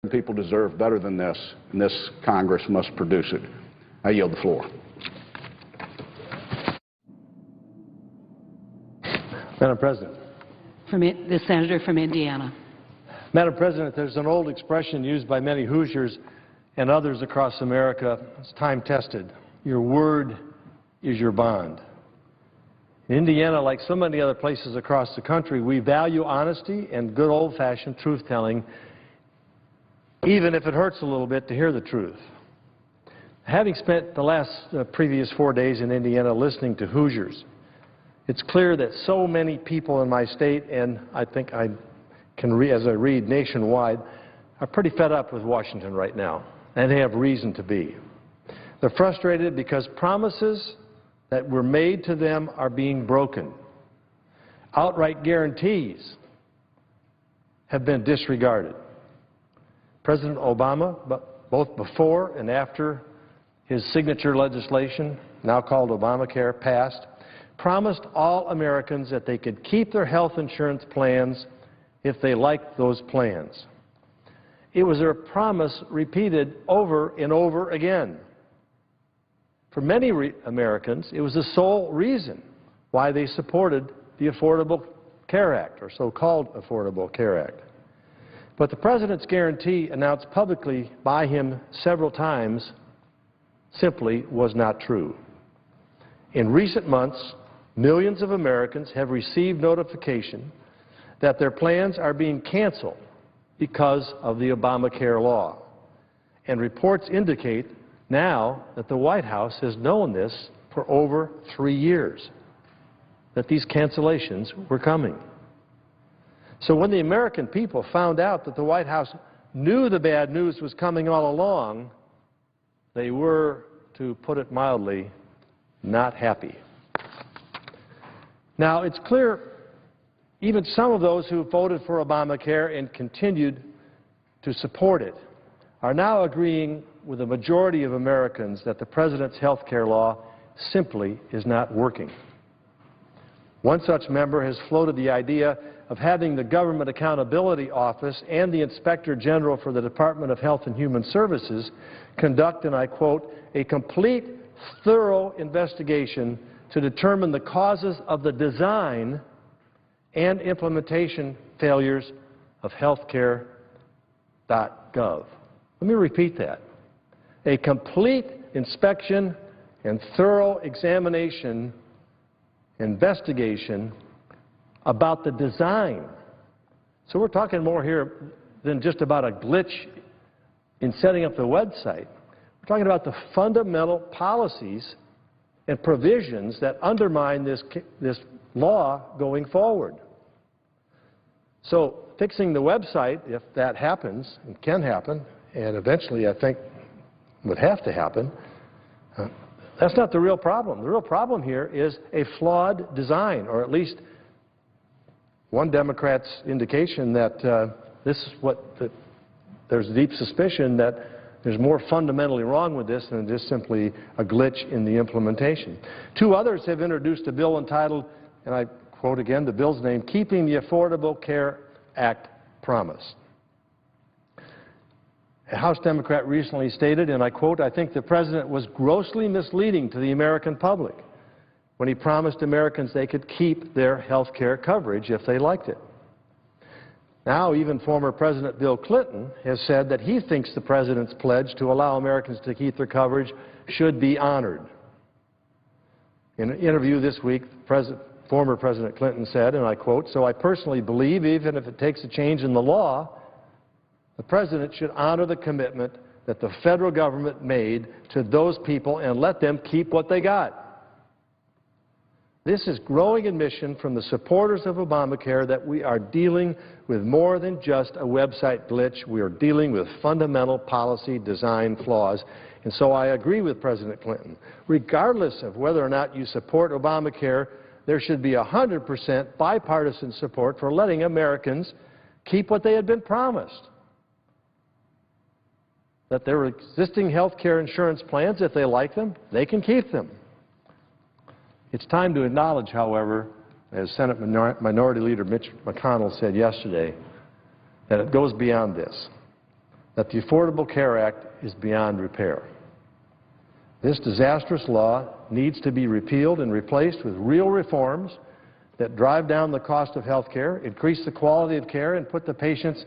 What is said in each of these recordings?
people deserve better than this, and this Congress must produce it. I yield the floor. Madam President. The senator from Indiana. Madam President, there's an old expression used by many Hoosiers and others across America. It's time-tested. Your word is your bond. In Indiana, like so many other places across the country, we value honesty and good old-fashioned truth-telling, even if it hurts a little bit to hear the truth. Having spent the previous 4 days in Indiana listening to Hoosiers, it's clear that so many people in my state, and I think I can as I read nationwide, are pretty fed up with Washington right now, and they have reason to be. They're frustrated because promises that were made to them are being broken. Outright guarantees have been disregarded. President Obama, both before and after his signature legislation, now called Obamacare, passed, promised all Americans that they could keep their health insurance plans if they liked those plans. It was a promise repeated over and over again. For many Americans, it was the sole reason why they supported the Affordable Care Act, or so-called Affordable Care Act. But the President's guarantee, announced publicly by him several times, simply was not true. In recent months, millions of Americans have received notification that their plans are being canceled because of the Obamacare law. And reports indicate now that the White House has known this for over 3 years, that these cancellations were coming. So when the American people found out that the White House knew the bad news was coming all along, they were, to put it mildly, not happy. Now, it's clear even some of those who voted for Obamacare and continued to support it are now agreeing with the majority of Americans that the President's health care law simply is not working. One such member has floated the idea of having the Government Accountability Office and the Inspector General for the Department of Health and Human Services conduct, and I quote, a complete, thorough investigation to determine the causes of the design and implementation failures of healthcare.gov. Let me repeat that. A complete inspection and thorough examination, investigation about the design. So we're talking more here than just about a glitch in setting up the website. We're talking about the fundamental policies and provisions that undermine this law going forward. So fixing the website, if that happens, and can happen, and eventually I think would have to happen, that's not the real problem. The real problem here is a flawed design, or at least one Democrat's indication that there's deep suspicion that there's more fundamentally wrong with this than just simply a glitch in the implementation. Two others have introduced a bill entitled, and I quote again the bill's name, Keeping the Affordable Care Act Promise. A House Democrat recently stated, and I quote, I think the President was grossly misleading to the American public when he promised Americans they could keep their health care coverage if they liked it. Now, even former President Bill Clinton has said that he thinks the President's pledge to allow Americans to keep their coverage should be honored. In an interview this week, former President Clinton said, and I quote, so I personally believe, even if it takes a change in the law, the President should honor the commitment that the federal government made to those people and let them keep what they got. This is growing admission from the supporters of Obamacare that we are dealing with more than just a website glitch. We are dealing with fundamental policy design flaws. And so I agree with President Clinton. Regardless of whether or not you support Obamacare, there should be 100% bipartisan support for letting Americans keep what they had been promised. That their existing health care insurance plans, if they like them, they can keep them. It's time to acknowledge, however, as Senate Minority Leader Mitch McConnell said yesterday, that it goes beyond this. that the Affordable Care Act is beyond repair. This disastrous law needs to be repealed and replaced with real reforms that drive down the cost of health care, increase the quality of care, and put the patients,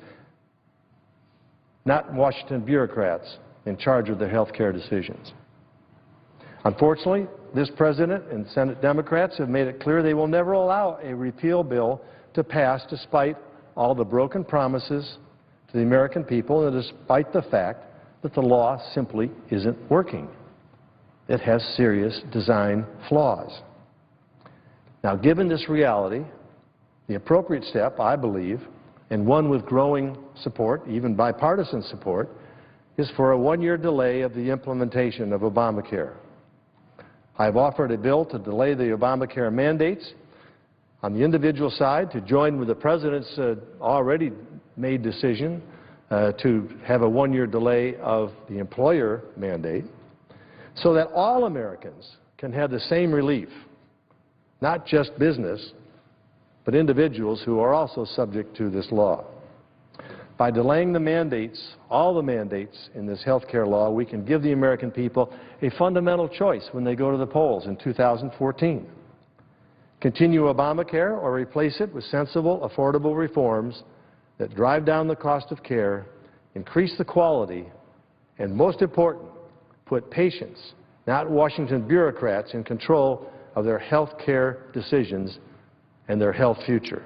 not Washington bureaucrats, in charge of their health care decisions. Unfortunately, this President and Senate Democrats have made it clear they will never allow a repeal bill to pass despite all the broken promises to the American people and despite the fact that the law simply isn't working. It has serious design flaws. Now, given this reality, the appropriate step, I believe, and one with growing support, even bipartisan support, is for a one-year delay of the implementation of Obamacare. I've offered a bill to delay the Obamacare mandates on the individual side to join with the President's already made decision to have a one-year delay of the employer mandate so that all Americans can have the same relief, not just business, but individuals who are also subject to this law. By delaying the mandates, all the mandates in this health care law, we can give the American people a fundamental choice when they go to the polls in 2014. Continue Obamacare or replace it with sensible, affordable reforms that drive down the cost of care, increase the quality, and most important, put patients, not Washington bureaucrats, in control of their health care decisions and their health future.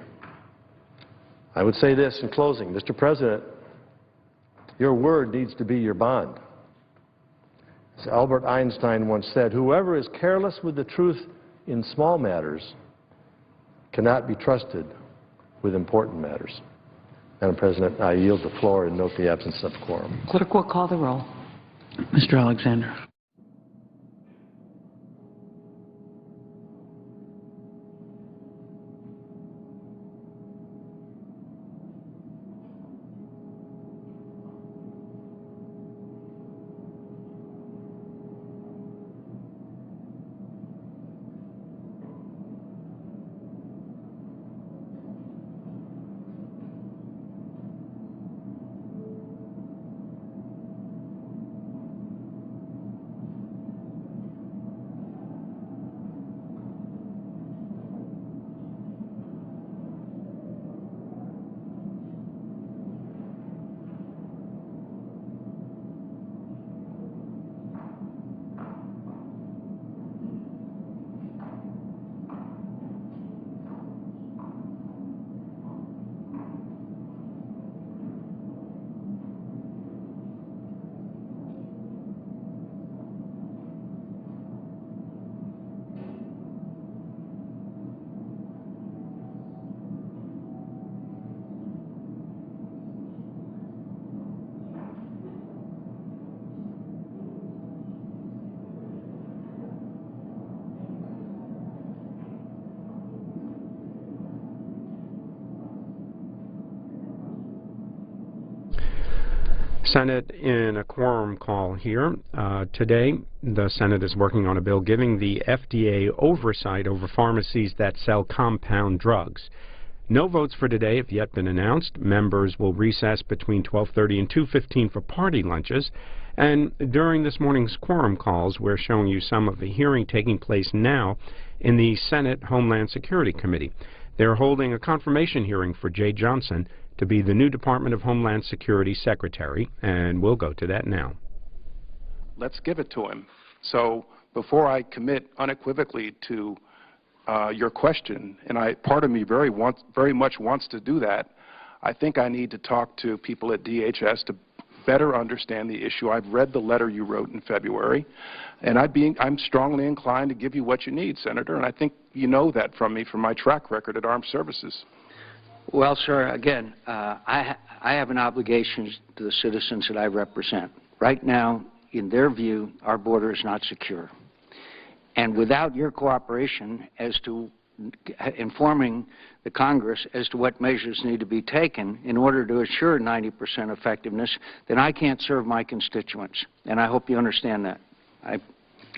I would say this in closing, Mr. President, your word needs to be your bond. As Albert Einstein once said, whoever is careless with the truth in small matters cannot be trusted with important matters. Madam President, I yield the floor and note the absence of quorum. Clerk will call the roll. Mr. Alexander. Senate in a quorum call here. Today, the Senate is working on a bill giving the FDA oversight over pharmacies that sell compound drugs. No votes for today have yet been announced. Members will recess between 12:30 and 2:15 for party lunches. And during this morning's quorum calls, we're showing you some of the hearing taking place now in the Senate Homeland Security Committee. They're holding a confirmation hearing for Jay Johnson to be the new Department of Homeland Security Secretary, and we'll go to that now. Let's give it to him. So before I commit unequivocally to your question, and part of me very much wants to do that, I think I need to talk to people at DHS to better understand the issue. I've read the letter you wrote in February, and I'm strongly inclined to give you what you need, Senator, and I think you know that from me from my track record at Armed Services. Well, sir, again, I have an obligation to the citizens that I represent. Right now, in their view, our border is not secure. And without your cooperation as to informing the Congress as to what measures need to be taken in order to assure 90% effectiveness, then I can't serve my constituents. And I hope you understand that.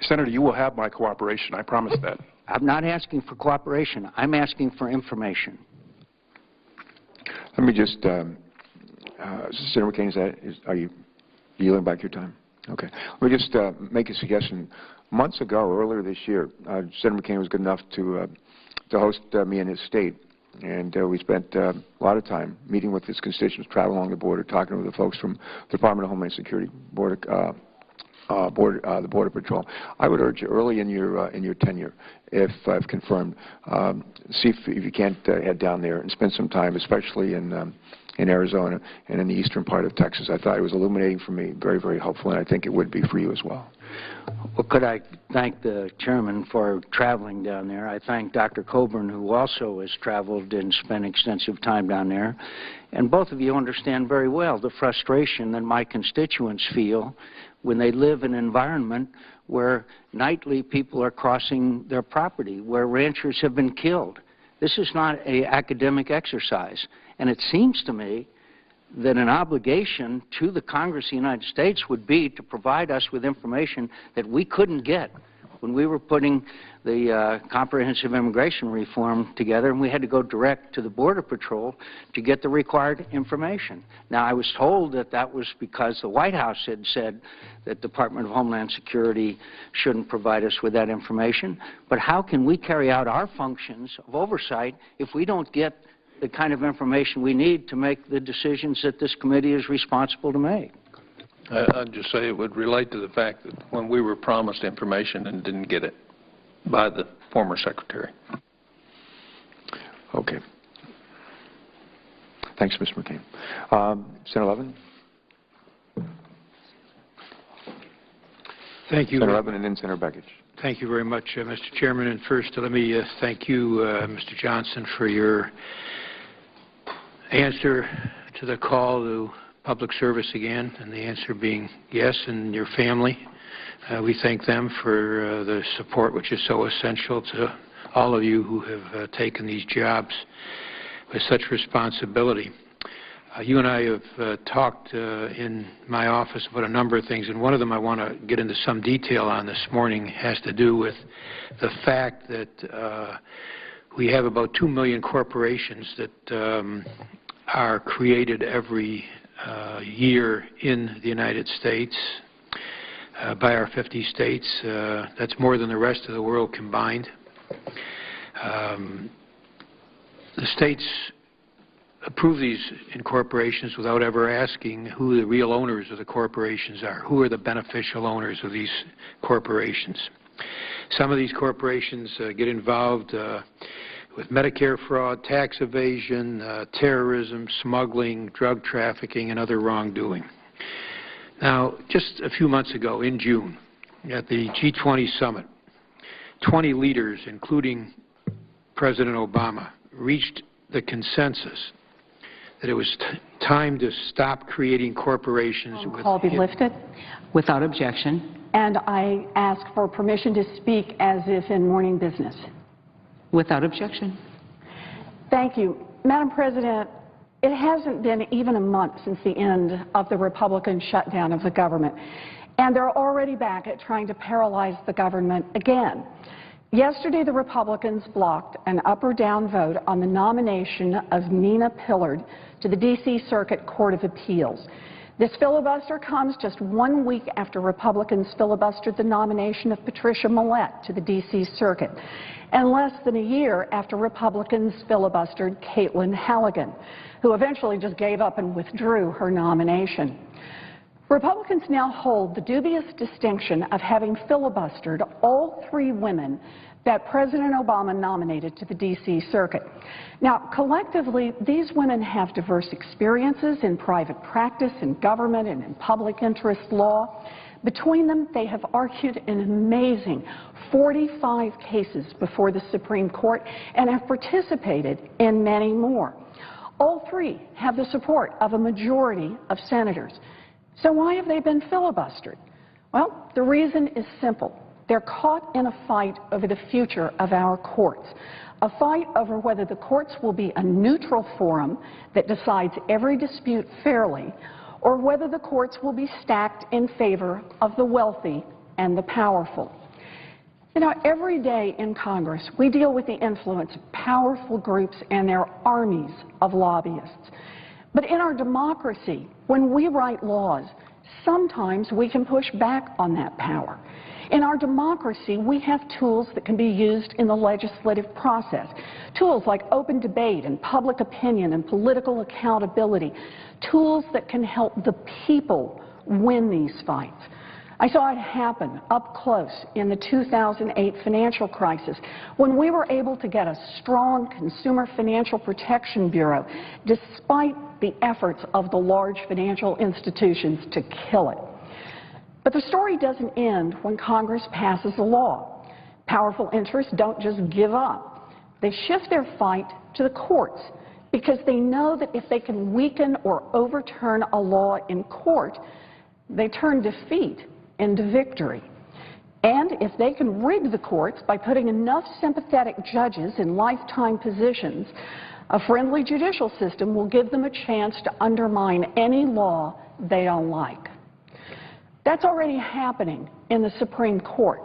Senator, you will have my cooperation. I promise that. I'm not asking for cooperation. I'm asking for information. Let me just Senator McCain, are you yielding back your time? Okay. Let me just make a suggestion. Months ago, earlier this year, Senator McCain was good enough to host me in his state, and we spent a lot of time meeting with his constituents, traveling along the border, talking with the folks from the Department of Homeland Security, the Border Patrol. I would urge you early in your tenure, if confirmed, see if you can't head down there and spend some time, especially in Arizona and in the eastern part of Texas. I thought it was illuminating for me, very, very helpful, and I think it would be for you as well. Well, could I thank the chairman for traveling down there. I thank Dr. Coburn, who also has traveled and spent extensive time down there. And both of you understand very well the frustration that my constituents feel when they live in an environment where nightly people are crossing their property, where ranchers have been killed. This is not an academic exercise. And it seems to me that an obligation to the Congress of the United States would be to provide us with information that we couldn't get when we were putting the comprehensive immigration reform together, and we had to go direct to the Border Patrol to get the required information. Now, I was told that that was because the White House had said that the Department of Homeland Security shouldn't provide us with that information. But how can we carry out our functions of oversight if we don't get the kind of information we need to make the decisions that this committee is responsible to make? I'd just say it would relate to the fact that when we were promised information and didn't get it by the former secretary. Okay. Thanks, Mr. McCain. Senator Levin? Thank you. Senator Levin and then Senator Begich. Thank you very much, Mr. Chairman. And first, let me thank you, Mr. Johnson, for your answer to the call to public service again, and the answer being yes, and your family. We thank them for the support which is so essential to all of you who have taken these jobs with such responsibility. You and I have talked in my office about a number of things, and one of them I want to get into some detail on this morning has to do with the fact that we have about 2 million corporations that are created every year in the United States by our 50 states. That's more than the rest of the world combined. The states approve these incorporations without ever asking who the real owners of the corporations are. Who are the beneficial owners of these corporations? Some of these corporations get involved with Medicare fraud, tax evasion, terrorism, smuggling, drug trafficking, and other wrongdoing. Now, just a few months ago, in June, at the G20 summit, 20 leaders, including President Obama, reached the consensus that it was time to stop creating corporations. Call be lifted. Without objection. And I ask for permission to speak as if in morning business. Without objection. Thank you. Madam President, it hasn't been even a month since the end of the Republican shutdown of the government, and they're already back at trying to paralyze the government again. Yesterday, the Republicans blocked an up or down vote on the nomination of Nina Pillard to the D.C. Circuit Court of Appeals. This filibuster comes just 1 week after Republicans filibustered the nomination of Patricia Millett to the D.C. Circuit, and less than a year after Republicans filibustered Caitlin Halligan, who eventually just gave up and withdrew her nomination. Republicans now hold the dubious distinction of having filibustered all 3 women that President Obama nominated to the D.C. Circuit. Now, collectively, these women have diverse experiences in private practice, in government, and in public interest law. Between them, they have argued an amazing 45 cases before the Supreme Court and have participated in many more. All 3 have the support of a majority of senators. So why have they been filibustered? Well, the reason is simple. They're caught in a fight over the future of our courts, a fight over whether the courts will be a neutral forum that decides every dispute fairly, or whether the courts will be stacked in favor of the wealthy and the powerful. You know, every day in Congress, we deal with the influence of powerful groups and their armies of lobbyists. But in our democracy, when we write laws, sometimes we can push back on that power. In our democracy, we have tools that can be used in the legislative process. Tools like open debate and public opinion and political accountability. Tools that can help the people win these fights. I saw it happen up close in the 2008 financial crisis when we were able to get a strong Consumer Financial Protection Bureau despite the efforts of the large financial institutions to kill it. But the story doesn't end when Congress passes a law. Powerful interests don't just give up. They shift their fight to the courts because they know that if they can weaken or overturn a law in court, they turn defeat into victory. And if they can rig the courts by putting enough sympathetic judges in lifetime positions, a friendly judicial system will give them a chance to undermine any law they don't like. That's already happening in the Supreme Court.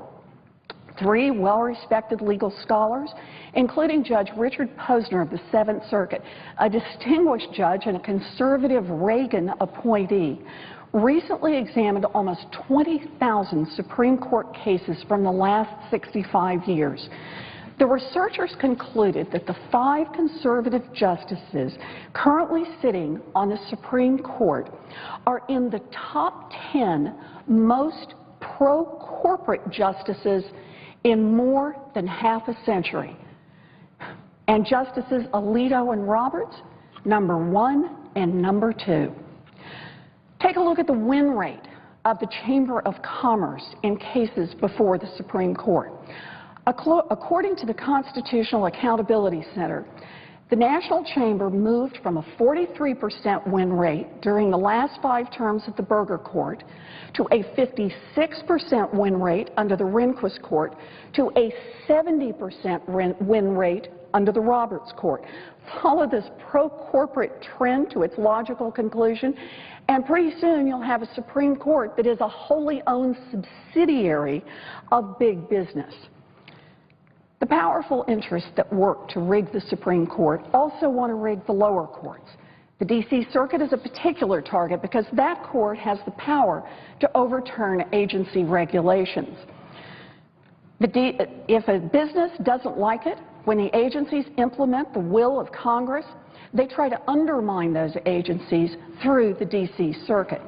3 well-respected legal scholars, including Judge Richard Posner of the 7th Circuit, a distinguished judge and a conservative Reagan appointee, recently examined almost 20,000 Supreme Court cases from the last 65 years. The researchers concluded that the 5 conservative justices currently sitting on the Supreme Court are in the top 10 most pro-corporate justices in more than half a century. And Justices Alito and Roberts, number 1 and number 2. Take a look at the win rate of the Chamber of Commerce in cases before the Supreme Court. According to the Constitutional Accountability Center, the National Chamber moved from a 43% win rate during the last 5 terms of the Berger Court to a 56% win rate under the Rehnquist Court to a 70% win rate under the Roberts Court. Follow this pro-corporate trend to its logical conclusion, and pretty soon you'll have a Supreme Court that is a wholly owned subsidiary of big business. The powerful interests that work to rig the Supreme Court also want to rig the lower courts. The D.C. Circuit is a particular target because that court has the power to overturn agency regulations. If a business doesn't like it, when the agencies implement the will of Congress, they try to undermine those agencies through the D.C. Circuit.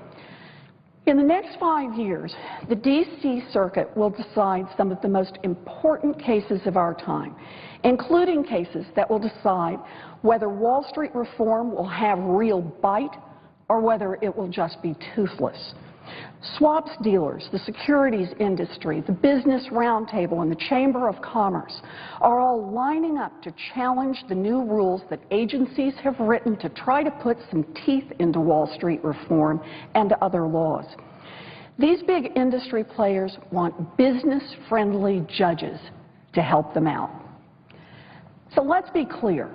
In the next 5 years, the D.C. Circuit will decide some of the most important cases of our time, including cases that will decide whether Wall Street reform will have real bite or whether it will just be toothless. Swaps dealers, the securities industry, the Business Roundtable, and the Chamber of Commerce are all lining up to challenge the new rules that agencies have written to try to put some teeth into Wall Street reform and other laws. These big industry players want business-friendly judges to help them out. So let's be clear.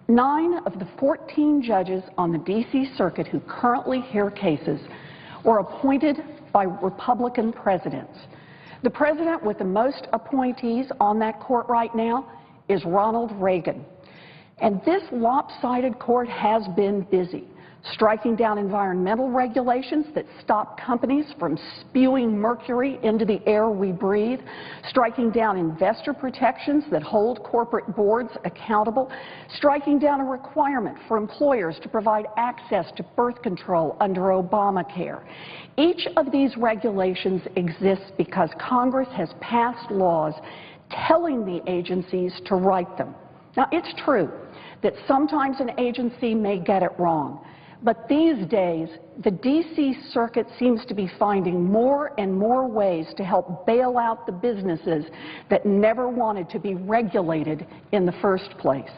9 of the 14 judges on the D.C. Circuit who currently hear cases were appointed by Republican presidents. The president with the most appointees on that court right now is Ronald Reagan. And this lopsided court has been busy, striking down environmental regulations that stop companies from spewing mercury into the air we breathe, striking down investor protections that hold corporate boards accountable, striking down a requirement for employers to provide access to birth control under Obamacare. Each of these regulations exists because Congress has passed laws telling the agencies to write them. Now, it's true that sometimes an agency may get it wrong. But these days, the D.C. Circuit seems to be finding more and more ways to help bail out the businesses that never wanted to be regulated in the first place.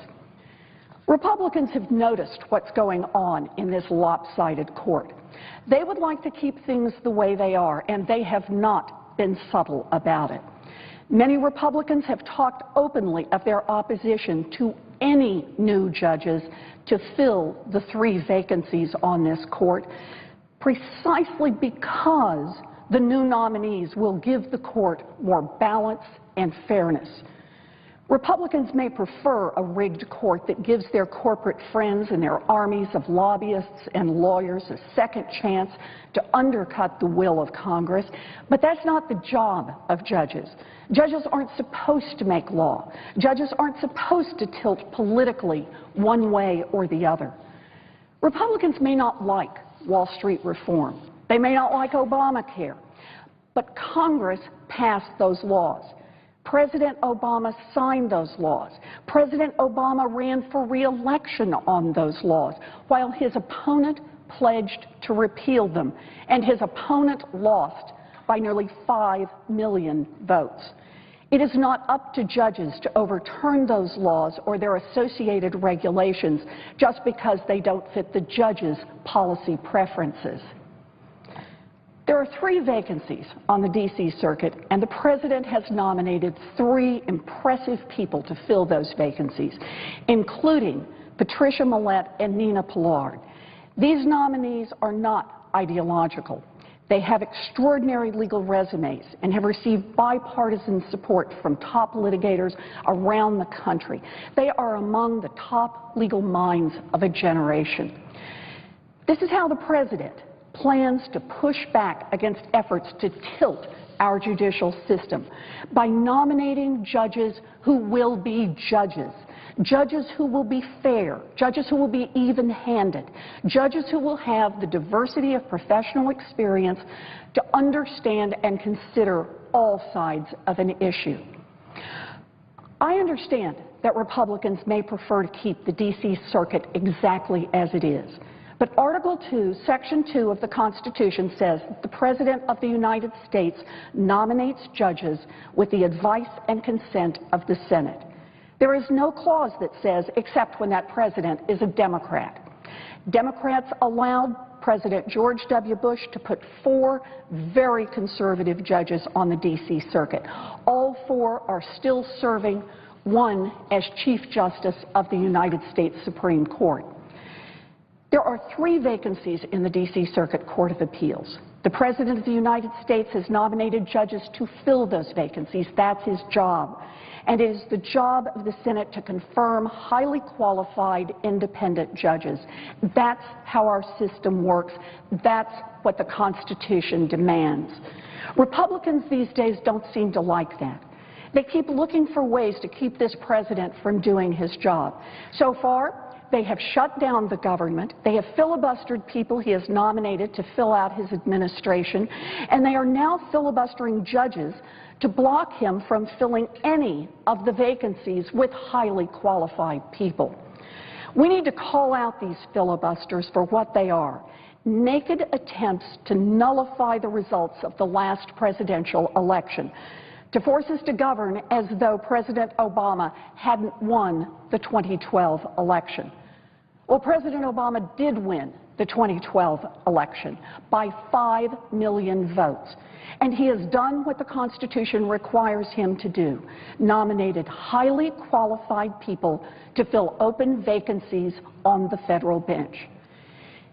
Republicans have noticed what's going on in this lopsided court. They would like to keep things the way they are, and they have not been subtle about it. Many Republicans have talked openly of their opposition to any new judges to fill the 3 vacancies on this court, precisely because the new nominees will give the court more balance and fairness. Republicans may prefer a rigged court that gives their corporate friends and their armies of lobbyists and lawyers a second chance to undercut the will of Congress, but that's not the job of judges. Judges aren't supposed to make law. Judges aren't supposed to tilt politically one way or the other. Republicans may not like Wall Street reform. They may not like Obamacare, but Congress passed those laws. President Obama signed those laws. President Obama ran for re-election on those laws, while his opponent pledged to repeal them, and his opponent lost by nearly 5 million votes. It is not up to judges to overturn those laws or their associated regulations just because they don't fit the judge's policy preferences. There are 3 vacancies on the D.C. Circuit, and the President has nominated 3 impressive people to fill those vacancies, including Patricia Millett and Nina Pillard. These nominees are not ideological. They have extraordinary legal resumes and have received bipartisan support from top litigators around the country. They are among the top legal minds of a generation. This is how the President plans to push back against efforts to tilt our judicial system, by nominating judges who will be judges, judges who will be fair, judges who will be even-handed, judges who will have the diversity of professional experience to understand and consider all sides of an issue. I understand that Republicans may prefer to keep the D.C. Circuit exactly as it is. But Article 2, Section 2 of the Constitution says that the President of the United States nominates judges with the advice and consent of the Senate. There is no clause that says, except when that President is a Democrat. Democrats allowed President George W. Bush to put 4 very conservative judges on the D.C. Circuit. All 4 are still serving, one as Chief Justice of the United States Supreme Court. There are 3 vacancies in the D.C. Circuit Court of Appeals. The President of the United States has nominated judges to fill those vacancies. That's his job. And it is the job of the Senate to confirm highly qualified independent judges. That's how our system works. That's what the Constitution demands. Republicans these days don't seem to like that. They keep looking for ways to keep this president from doing his job. So far, they have shut down the government, they have filibustered people he has nominated to fill out his administration, and they are now filibustering judges to block him from filling any of the vacancies with highly qualified people. We need to call out these filibusters for what they are: naked attempts to nullify the results of the last presidential election, to force us to govern as though President Obama hadn't won the 2012 election. Well, President Obama did win the 2012 election by 5 million votes. And he has done what the Constitution requires him to do: nominated highly qualified people to fill open vacancies on the federal bench.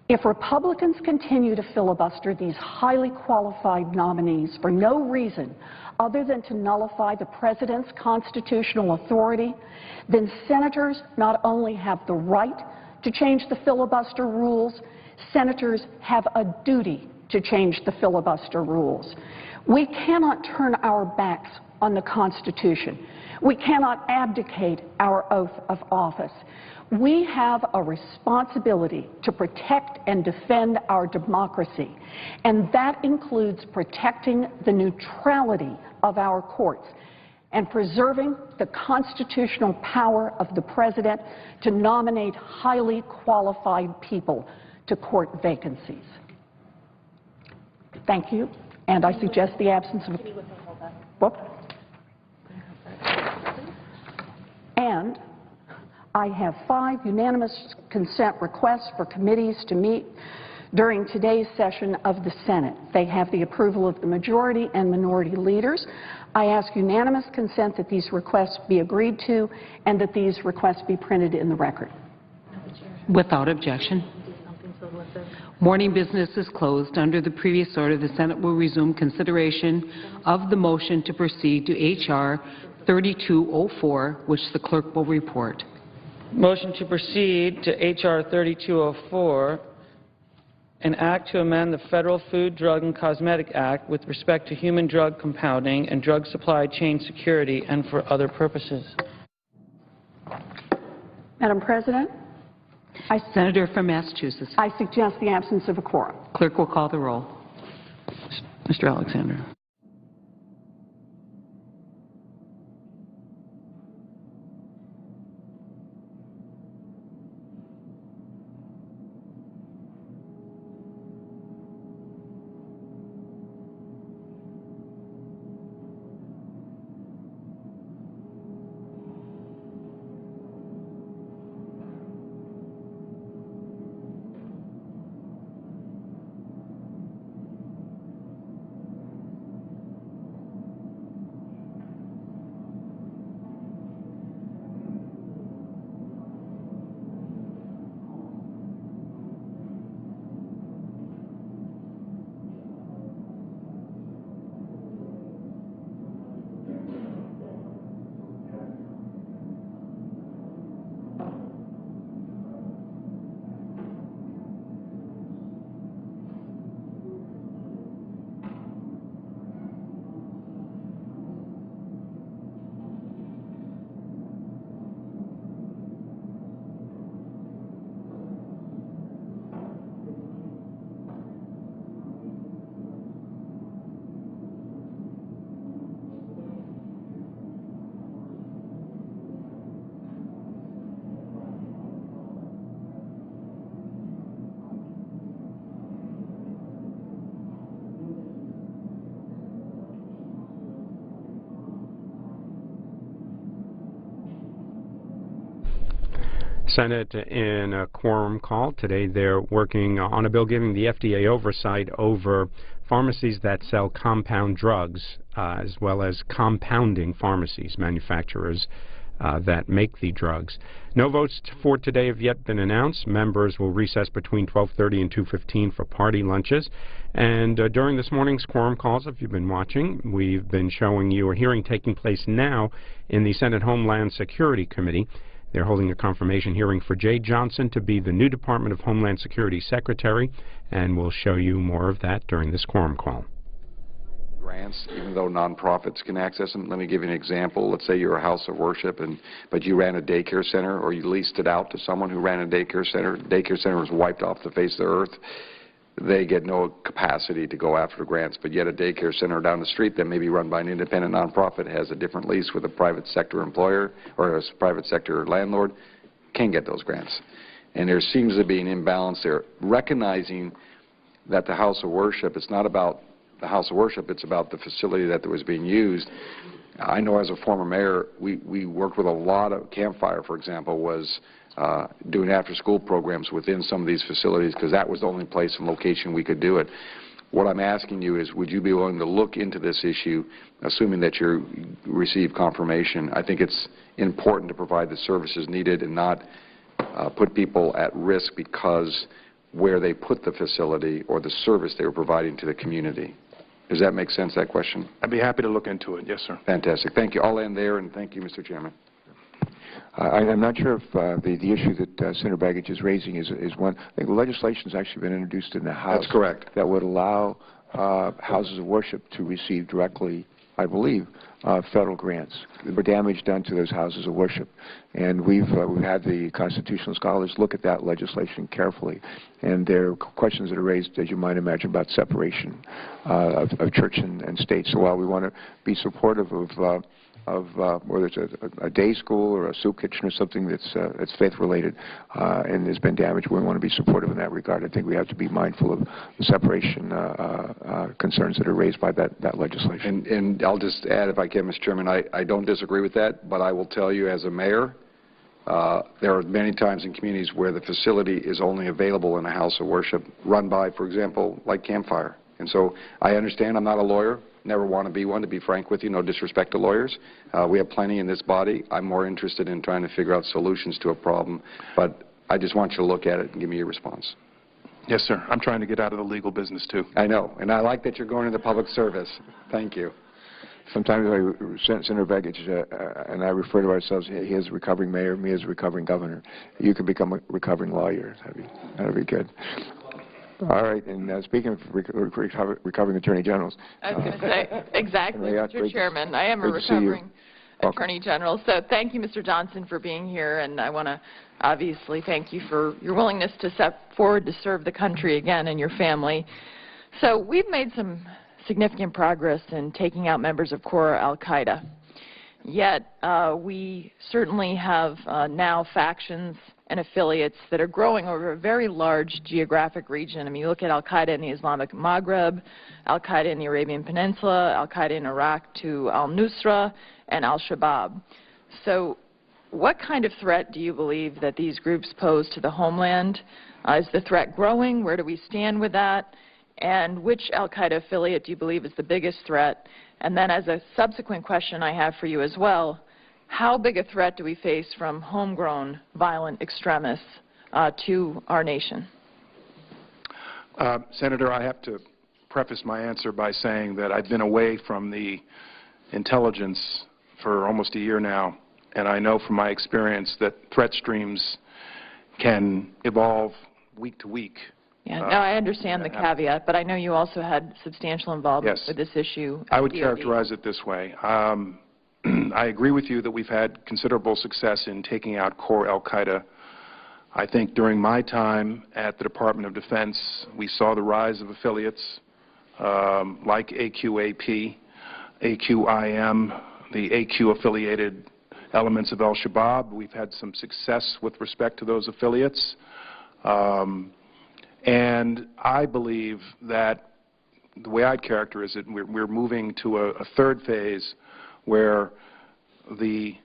If Republicans continue to filibuster these highly qualified nominees for no reason other than to nullify the president's constitutional authority, then senators not only have the right to change the filibuster rules, senators have a duty to change the filibuster rules. We cannot turn our backs on the Constitution. We cannot abdicate our oath of office. We have a responsibility to protect and defend our democracy, and that includes protecting the neutrality of our courts and preserving the constitutional power of the President to nominate highly qualified people to court vacancies. Thank you, and I suggest the absence of... Whoop. And I have 5 unanimous consent requests for committees to meet during today's session of the Senate. They have the approval of the majority and minority leaders. I ask unanimous consent that these requests be agreed to and that these requests be printed in the record. Without objection. Morning business is closed. Under the previous order, the Senate will resume consideration of the motion to proceed to H.R. 3204, which the clerk will report. Motion to proceed to H.R. 3204, an act to amend the Federal Food, Drug, and Cosmetic Act with respect to human drug compounding and drug supply chain security and for other purposes. Madam President, Senator from Massachusetts. I suggest the absence of a quorum. Clerk will call the roll. Mr. Alexander. Senate in a quorum call. Today they're working on a bill giving the FDA oversight over pharmacies that sell compound drugs, as well as compounding pharmacies, manufacturers that make the drugs. No votes for today have yet been announced. Members will recess between 12:30 and 2:15 for party lunches. And during this morning's quorum calls, if you've been watching, we've been showing you a hearing taking place now in the Senate Homeland Security Committee. They're holding a confirmation hearing for Jay Johnson to be the new Department of Homeland Security Secretary, and we'll show you more of that during this quorum call. Grants, even though nonprofits can access them. Let me give you an example. Let's say you're a house of worship, but you ran a daycare center, or you leased it out to someone who ran a daycare center. The daycare center was wiped off the face of the earth. They get no capacity to go after grants, but yet a daycare center down the street that may be run by an independent nonprofit has a different lease with a private sector employer or a private sector landlord, can get those grants. And there seems to be an imbalance there. Recognizing that the house of worship, it's not about the house of worship, it's about the facility that was being used. I know as a former mayor, we worked with a lot of, Campfire, for example, was doing after-school programs within some of these facilities because that was the only place and location we could do it. What I'm asking you is, would you be willing to look into this issue, assuming that you receive confirmation? I think it's important to provide the services needed and not put people at risk because where they put the facility or the service they were providing to the community. Does that make sense, that question? I'd be happy to look into it. Yes, sir. Fantastic. Thank you. I'll end there, and thank you, Mr. Chairman. I'm not sure if the issue that Senator Baggage is raising is one. I think legislation has actually been introduced in the House. That's correct. That would allow houses of worship to receive directly, I believe, federal grants for damage done to those houses of worship. And we've had the constitutional scholars look at that legislation carefully. And there are questions that are raised, as you might imagine, about separation of church and state. So while we want to be supportive of whether it's a day school or a soup kitchen or something that's faith-related and has been damaged, we want to be supportive in that regard. I think we have to be mindful of the separation concerns that are raised by that legislation. And I'll just add, if I can, Mr. Chairman, I don't disagree with that, but I will tell you as a mayor, there are many times in communities where the facility is only available in a house of worship run by, for example, like Campfire. And so I understand I'm not a lawyer. Never want to be one, to be frank with you. No disrespect to lawyers. We have plenty in this body. I'm more interested in trying to figure out solutions to a problem. But I just want you to look at it and give me your response. Yes, sir. I'm trying to get out of the legal business, too. I know. And I like that you're going into public service. Thank you. Sometimes Senator Begich and I refer to ourselves, he is a recovering mayor, me as a recovering governor. You could become a recovering lawyer. That'd be good. All right, and speaking of recovering attorney generals. I was going to say, exactly, Mr. Chairman. I am a great to see you. recovering attorney general. So thank you, Mr. Johnson, for being here, and I want to obviously thank you for your willingness to step forward to serve the country again and your family. So we've made some significant progress in taking out members of core al-Qaeda. Yet we certainly have now factions and affiliates that are growing over a very large geographic region. I mean, you look at al-Qaeda in the Islamic Maghreb, al-Qaeda in the Arabian Peninsula, al-Qaeda in Iraq to al-Nusra, and al-Shabaab. So what kind of threat do you believe that these groups pose to the homeland? Is the threat growing? Where do we stand with that? And which al-Qaeda affiliate do you believe is the biggest threat? And then as a subsequent question I have for you as well, how big a threat do we face from homegrown violent extremists to our nation? Senator, I have to preface my answer by saying that I've been away from the intelligence for almost a year now, and I know from my experience that threat streams can evolve week to week. Yeah, no, I understand the caveat, but I know you also had substantial involvement with this issue. I would characterize it this way. I agree with you that we've had considerable success in taking out core al-Qaeda. I think during my time at the Department of Defense, we saw the rise of affiliates like AQAP, AQIM, the AQ-affiliated elements of al-Shabaab. We've had some success with respect to those affiliates. And I believe that the way I'd characterize it, we're moving to a third phase where the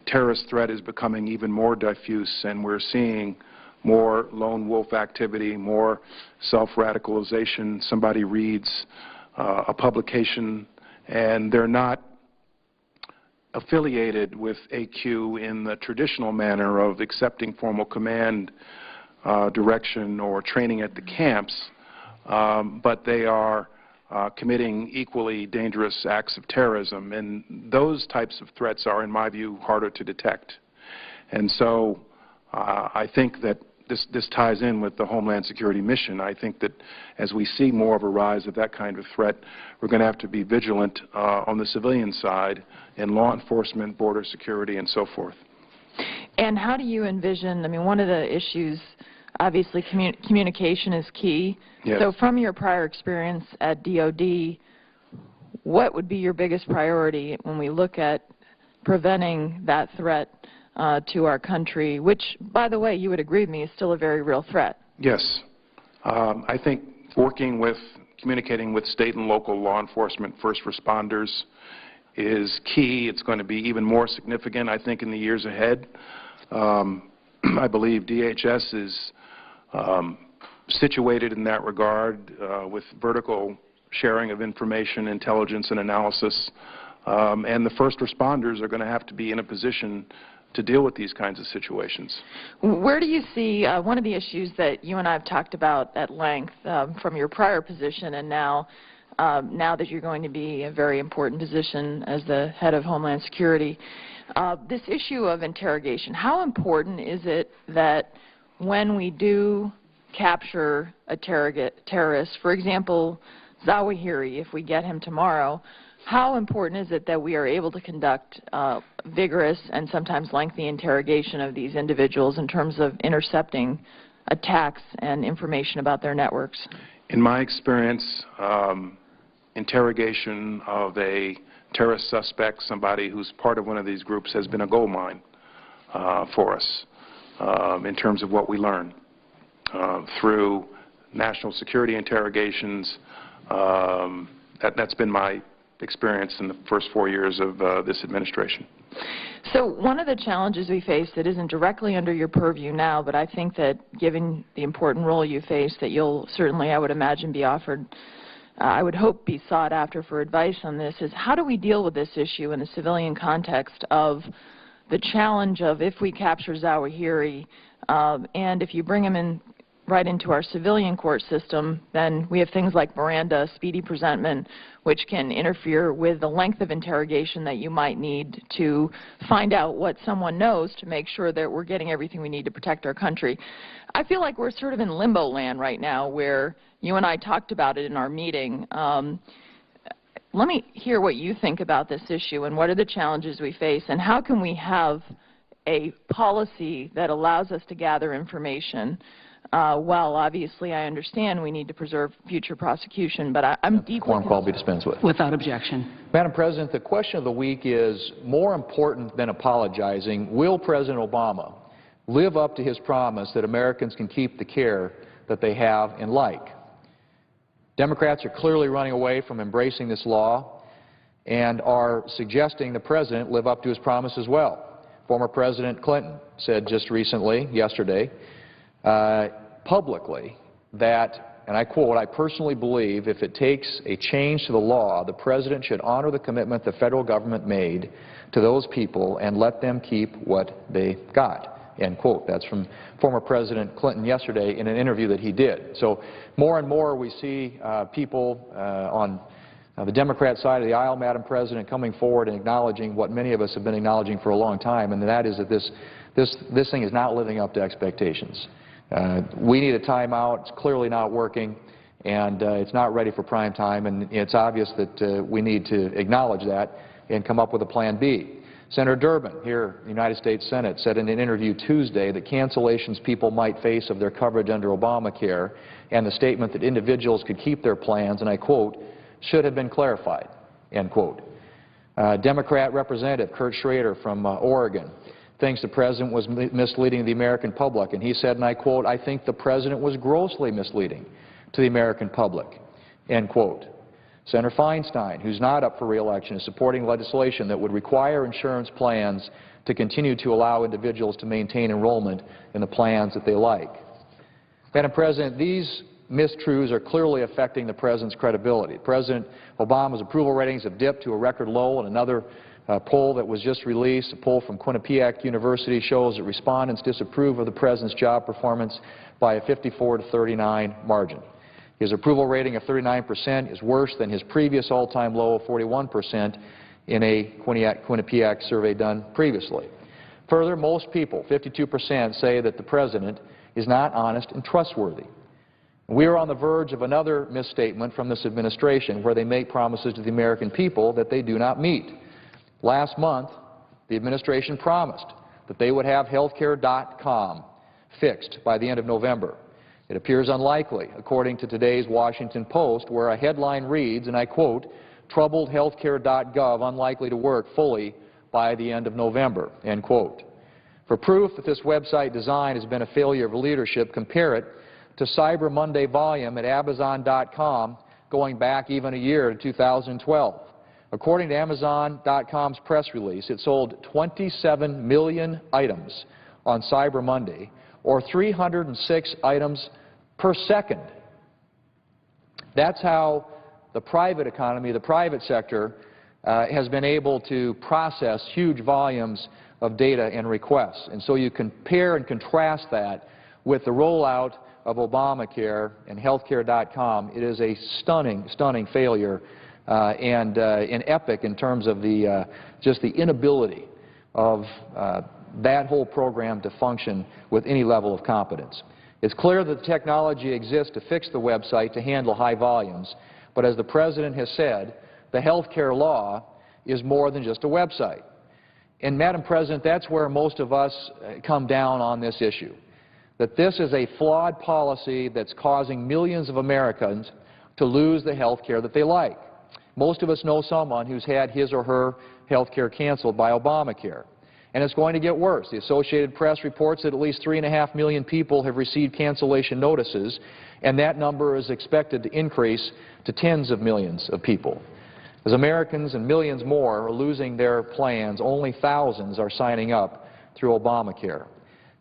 terrorist threat is becoming even more diffuse, and we're seeing more lone wolf activity, more self-radicalization. Somebody reads a publication, and they're not affiliated with AQ in the traditional manner of accepting formal command, direction, or training at the camps, but they are committing equally dangerous acts of terrorism. And those types of threats are, in my view, harder to detect. And so I think that this ties in with the Homeland Security mission. I think that as we see more of a rise of that kind of threat, we're going to have to be vigilant on the civilian side in law enforcement, border security, and so forth. And how do you envision, I mean, one of the issues, obviously communication is key. Yes. So from your prior experience at DOD, what would be your biggest priority when we look at preventing that threat to our country, which, by the way, you would agree with me, is still a very real threat? Yes. I think communicating with state and local law enforcement, first responders, is key. It's going to be even more significant, I think, in the years ahead. I believe DHS is situated in that regard with vertical sharing of information, intelligence, and analysis. And the first responders are going to have to be in a position to deal with these kinds of situations. Where do you see one of the issues that you and I have talked about at length from your prior position and now that you're going to be a very important position as the head of Homeland Security, this issue of interrogation? How important is it that when we do capture a terrorist, for example, Zawahiri, if we get him tomorrow, how important is it that we are able to conduct vigorous and sometimes lengthy interrogation of these individuals in terms of intercepting attacks and information about their networks? In my experience, interrogation of a terrorist suspect, somebody who's part of one of these groups, has been a gold mine for us in terms of what we learn through national security interrogations. That's been my experience in the first 4 years of this administration. So one of the challenges we face that isn't directly under your purview now, but I think that given the important role you face, that you'll certainly, I would imagine, be offered, I would hope be sought after for advice on this, is how do we deal with this issue in the civilian context of the challenge of if we capture Zawahiri and if you bring him in right into our civilian court system, then we have things like Miranda, speedy presentment, which can interfere with the length of interrogation that you might need to find out what someone knows to make sure that we're getting everything we need to protect our country. I feel like we're sort of in limbo land right now where you and I talked about it in our meeting. Let me hear what you think about this issue and what are the challenges we face and how can we have a policy that allows us to gather information. While obviously I understand we need to preserve future prosecution, but I'm deeply Quorum call be dispensed with. Without objection. Madam President, the question of the week is more important than apologizing. Will President Obama live up to his promise that Americans can keep the care that they have and like? Democrats are clearly running away from embracing this law and are suggesting the President live up to his promise as well. Former President Clinton said just recently, yesterday, publicly that, and I quote, "I personally believe if it takes a change to the law, the President should honor the commitment the federal government made to those people and let them keep what they got," end quote. That's from former President Clinton yesterday in an interview that he did. So more and more we see people on the Democrat side of the aisle, Madam President, coming forward and acknowledging what many of us have been acknowledging for a long time, and that is that this thing is not living up to expectations. We need a timeout. It's clearly not working, and it's not ready for prime time, and it's obvious that we need to acknowledge that and come up with a plan B. Senator Durbin here in the United States Senate said in an interview Tuesday that cancellations people might face of their coverage under Obamacare and the statement that individuals could keep their plans, and I quote, should have been clarified, end quote. Democrat Representative Kurt Schrader from Oregon thinks the President was misleading the American public, and he said, and I quote, "I think the President was grossly misleading to the American public," end quote. Senator Feinstein, who's not up for re-election, is supporting legislation that would require insurance plans to continue to allow individuals to maintain enrollment in the plans that they like. Madam President, these mistruths are clearly affecting the President's credibility. President Obama's approval ratings have dipped to a record low, and another poll that was just released, a poll from Quinnipiac University, shows that respondents disapprove of the President's job performance by a 54-39 margin. His approval rating of 39% is worse than his previous all-time low of 41% in a Quinnipiac survey done previously. Further, most people, 52%, say that the President is not honest and trustworthy. We are on the verge of another misstatement from this administration where they make promises to the American people that they do not meet. Last month, the administration promised that they would have healthcare.com fixed by the end of November. It appears unlikely, according to today's Washington Post, where a headline reads, and I quote, "Troubled healthcare.gov unlikely to work fully by the end of November," end quote. For proof that this website design has been a failure of leadership, compare it to Cyber Monday volume at Amazon.com going back even a year to 2012. According to Amazon.com's press release, it sold 27 million items on Cyber Monday, or 306 items per second. That's how the private economy, the private sector, has been able to process huge volumes of data and requests. And so you compare and contrast that with the rollout of Obamacare and healthcare.com. It is a stunning, stunning failure and an epic in terms of just the inability of that whole program to function with any level of competence. It's clear that the technology exists to fix the website to handle high volumes, but as the President has said, the health care law is more than just a website. And, Madam President, that's where most of us come down on this issue, that this is a flawed policy that's causing millions of Americans to lose the health care that they like. Most of us know someone who's had his or her health care canceled by Obamacare. And it's going to get worse. The Associated Press reports that at least 3.5 million people have received cancellation notices, and that number is expected to increase to tens of millions of people. As Americans and millions more are losing their plans, only thousands are signing up through Obamacare.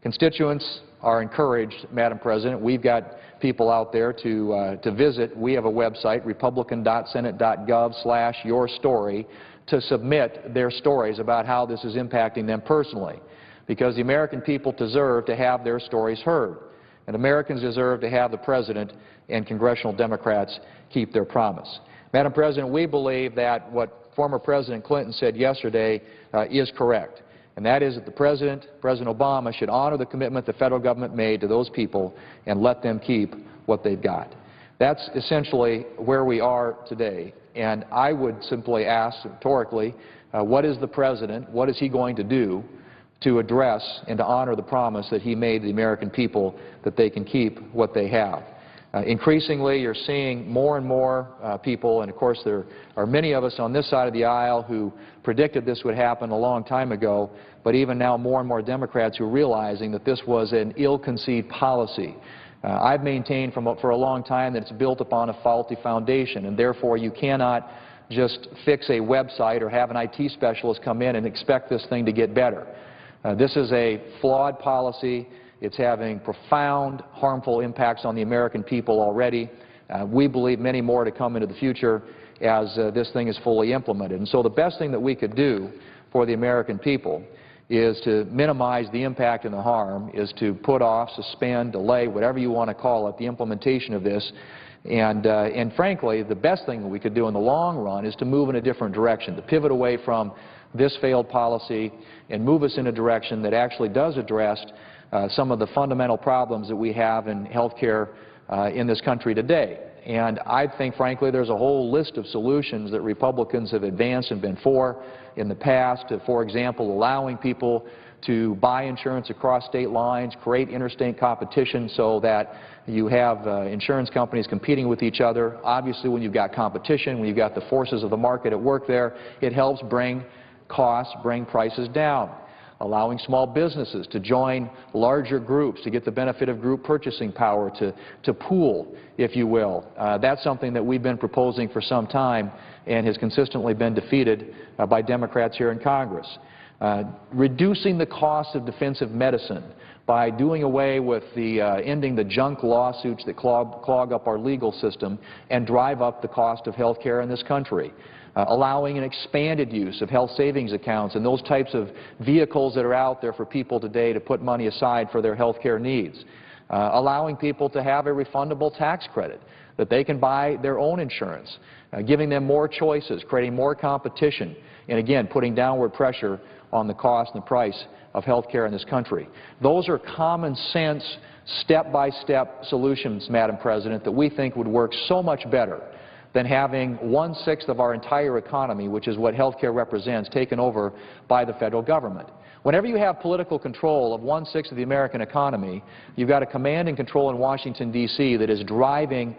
Constituents are encouraged, Madam President. We've got people out there to visit. We have a website, republican.senate.gov/yourstory, to submit their stories about how this is impacting them personally, because the American people deserve to have their stories heard. and Americans deserve to have the President and congressional Democrats keep their promise. Madam President, we believe that what former President Clinton said yesterday is correct, and that is that the President Obama, should honor the commitment the federal government made to those people and let them keep what they've got. That's essentially where we are today, and I would simply ask rhetorically, what is the President, what is he going to do to address and to honor the promise that he made to the American people that they can keep what they have? Increasingly, you're seeing more and more people, and of course there are many of us on this side of the aisle who predicted this would happen a long time ago, but even now more and more Democrats who are realizing that this was an ill-conceived policy. I've maintained for a long time that it's built upon a faulty foundation, and therefore you cannot just fix a website or have an IT specialist come in and expect this thing to get better. This is a flawed policy. It's having profound, harmful impacts on the American people already. We believe many more to come into the future as this thing is fully implemented. And so the best thing that we could do for the American people is to minimize the impact and the harm, is to put off, suspend, delay, whatever you want to call it, the implementation of this. And frankly, the best thing that we could do in the long run is to move in a different direction, to pivot away from this failed policy and move us in a direction that actually does address some of the fundamental problems that we have in health care in this country today. And I think, frankly, there's a whole list of solutions that Republicans have advanced and been for in the past. For example, allowing people to buy insurance across state lines, create interstate competition so that you have insurance companies competing with each other. Obviously, when you've got competition, when you've got the forces of the market at work there, it helps bring costs, bring prices down. Allowing small businesses to join larger groups to get the benefit of group purchasing power, to pool, if you will. That's something that we've been proposing for some time and has consistently been defeated by Democrats here in Congress. Reducing the cost of defensive medicine by doing away with ending the junk lawsuits that clog up our legal system and drive up the cost of health care in this country. Allowing an expanded use of health savings accounts and those types of vehicles that are out there for people today to put money aside for their health care needs. Allowing people to have a refundable tax credit, that they can buy their own insurance, giving them more choices, creating more competition, and again, putting downward pressure on the cost and the price of health care in this country. Those are common sense, step-by-step solutions, Madam President, that we think would work so much better than having 1/6 of our entire economy, which is what health care represents, taken over by the federal government. Whenever you have political control of 1/6 of the American economy, you've got a command and control in Washington, D.C. that is driving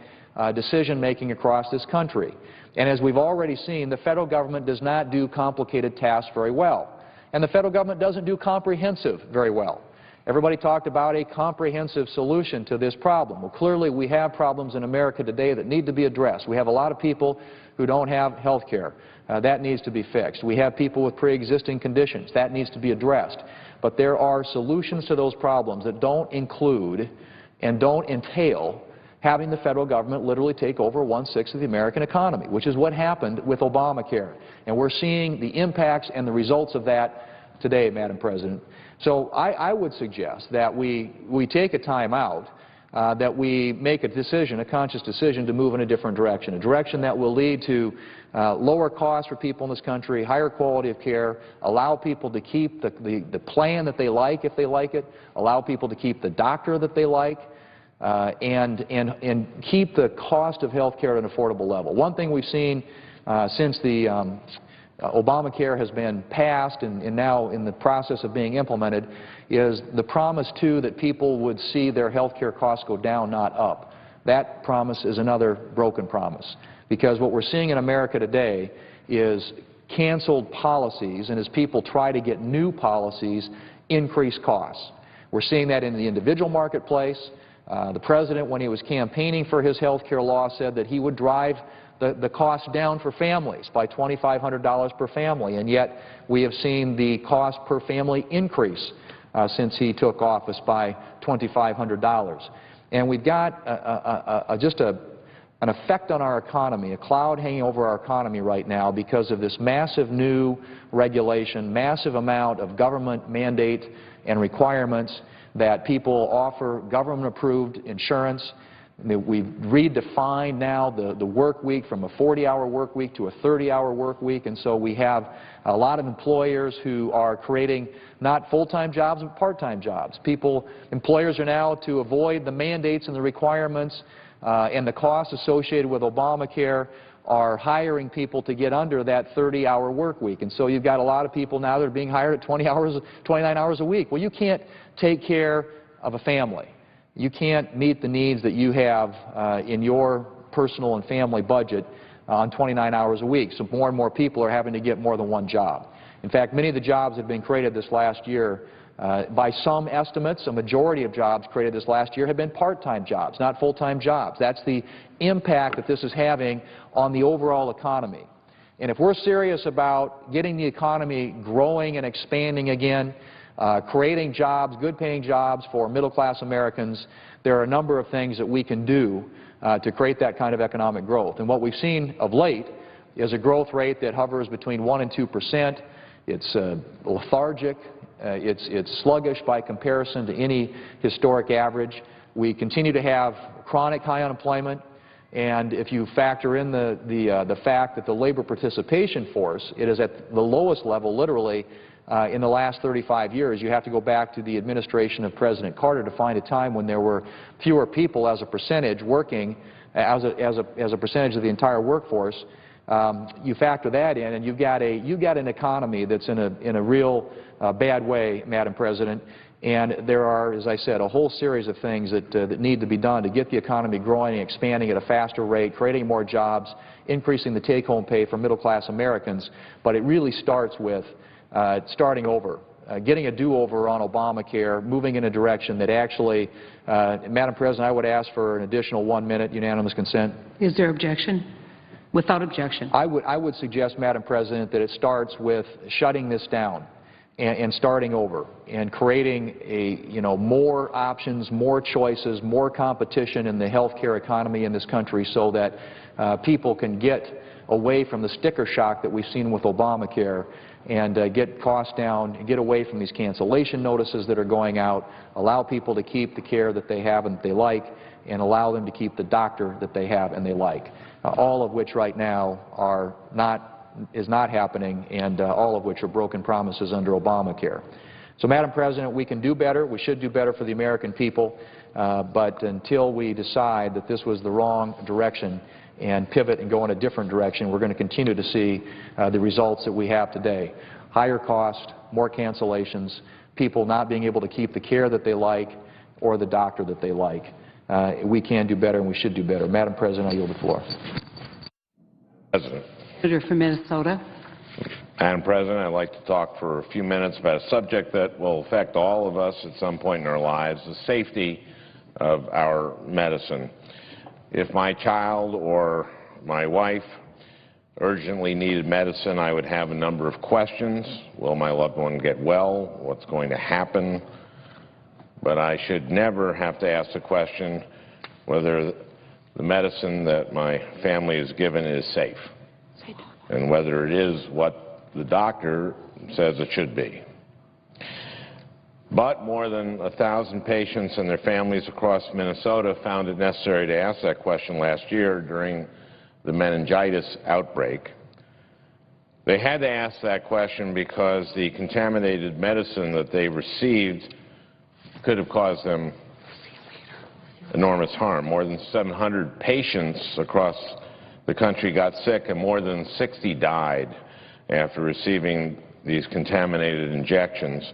decision-making across this country. And as we've already seen, the federal government does not do complicated tasks very well. And the federal government doesn't do comprehensive very well. Everybody talked about a comprehensive solution to this problem. Well, clearly we have problems in America today that need to be addressed. We have a lot of people who don't have health care. That needs to be fixed. We have people with pre-existing conditions. That needs to be addressed. But there are solutions to those problems that don't include and don't entail having the federal government literally take over 1/6 of the American economy, which is what happened with Obamacare. And we're seeing the impacts and the results of that today, Madam President. So I would suggest that we take a time out, that we make a decision, a conscious decision to move in a different direction, a direction that will lead to lower costs for people in this country, higher quality of care, allow people to keep the plan that they like if they like it, allow people to keep the doctor that they like, and keep the cost of health care at an affordable level. One thing we've seen since the Obamacare has been passed and now in the process of being implemented is the promise, too, that people would see their health care costs go down, not up. That promise is another broken promise, because what we're seeing in America today is canceled policies, and as people try to get new policies, increase costs. We're seeing that in the individual marketplace. The President, when he was campaigning for his health care law, said that he would drive the cost down for families by $2,500 per family, and yet we have seen the cost per family increase since he took office by $2,500. And we've got just a an effect on our economy, a cloud hanging over our economy right now because of this massive new regulation, massive amount of government mandate and requirements that people offer government-approved insurance. We've redefined now the work week from a 40-hour work week to a 30-hour work week, and so we have a lot of employers who are creating not full-time jobs but part-time jobs. Employers are now, to avoid the mandates and the requirements and the costs associated with Obamacare, are hiring people to get under that 30-hour work week. And so you've got a lot of people now that are being hired at 29 hours a week. Well, you can't take care of a family. You can't meet the needs that you have in your personal and family budget on 29 hours a week. So more and more people are having to get more than one job. In fact, many of the jobs that have been created this last year, by some estimates, a majority of jobs created this last year have been part-time jobs, not full-time jobs. That's the impact that this is having on the overall economy. And if we're serious about getting the economy growing and expanding again, creating jobs, good-paying jobs for middle-class Americans, there are a number of things that we can do to create that kind of economic growth. And what we've seen of late is a growth rate that hovers between 1% and 2%. It's lethargic. It's sluggish by comparison to any historic average. We continue to have chronic high unemployment. And if you factor in the fact that the labor participation force, it is at the lowest level, literally, in the last 35 years. You have to go back to the administration of President Carter to find a time when there were fewer people as a percentage working as a percentage of the entire workforce. You factor that in, and you've got an economy that's in a real bad way, Madam President. And there are, as I said, a whole series of things that need to be done to get the economy growing and expanding at a faster rate, creating more jobs, increasing the take-home pay for middle-class Americans. But it really starts with starting over, getting a do-over on Obamacare, moving in a direction that actually, Madam President, I would ask for an additional 1 minute unanimous consent. Is there objection? Without objection. I would suggest, Madam President, that it starts with shutting this down and starting over and creating more options, more choices, more competition in the health care economy in this country so that people can get away from the sticker shock that we've seen with Obamacare and get costs down and get away from these cancellation notices that are going out, allow people to keep the care that they have and that they like, and allow them to keep the doctor that they have and they like, all of which right now is not happening, and all of which are broken promises under Obamacare. So, Madam President, we can do better. We should do better for the American people, but until we decide that this was the wrong direction and pivot and go in a different direction, we're going to continue to see the results that we have today. Higher cost, more cancellations, people not being able to keep the care that they like or the doctor that they like. We can do better and we should do better. Madam President, I yield the floor. President. Senator from Minnesota. Madam President, I'd like to talk for a few minutes about a subject that will affect all of us at some point in our lives, the safety of our medicine. If my child or my wife urgently needed medicine, I would have a number of questions. Will my loved one get well? What's going to happen? But I should never have to ask the question whether the medicine that my family is given is safe and whether it is what the doctor says it should be. But more than 1,000 patients and their families across Minnesota found it necessary to ask that question last year during the meningitis outbreak. They had to ask that question because the contaminated medicine that they received could have caused them enormous harm. More than 700 patients across the country got sick and more than 60 died after receiving these contaminated injections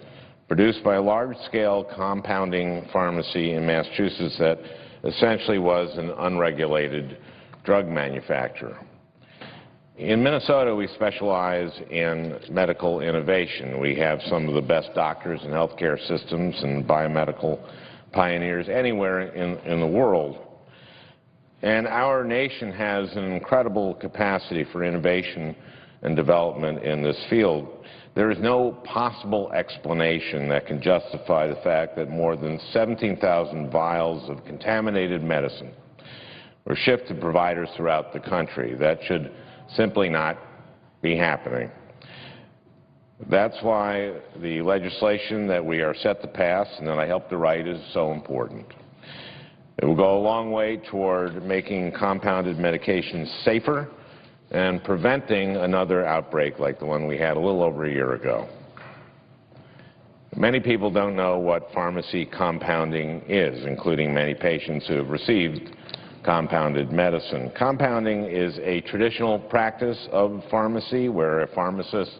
produced by a large-scale compounding pharmacy in Massachusetts that essentially was an unregulated drug manufacturer. In Minnesota, we specialize in medical innovation. We have some of the best doctors and healthcare systems and biomedical pioneers anywhere in the world. And our nation has an incredible capacity for innovation and development in this field. There is no possible explanation that can justify the fact that more than 17,000 vials of contaminated medicine or shift to providers throughout the country. That should simply not be happening. That's why the legislation that we are set to pass and that I helped to write is so important. It will go a long way toward making compounded medications safer and preventing another outbreak like the one we had a little over a year ago. Many people don't know what pharmacy compounding is, including many patients who have received compounded medicine. Compounding is a traditional practice of pharmacy where a pharmacist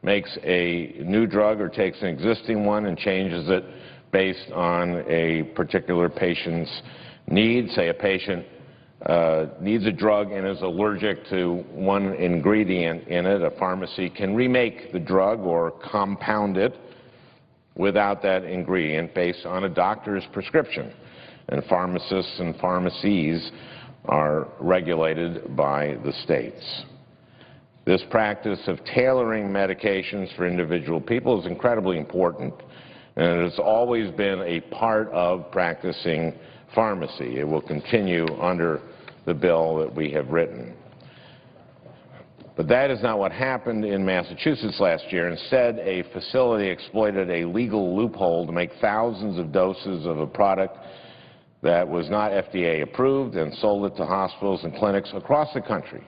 makes a new drug or takes an existing one and changes it based on a particular patient's needs. Say a patient needs a drug and is allergic to one ingredient in it, a pharmacy can remake the drug or compound it without that ingredient based on a doctor's prescription. And pharmacists and pharmacies are regulated by the states. This practice of tailoring medications for individual people is incredibly important, and it has always been a part of practicing pharmacy. It will continue under the bill that we have written. But that is not what happened in Massachusetts last year. Instead, a facility exploited a legal loophole to make thousands of doses of a product that was not FDA approved and sold it to hospitals and clinics across the country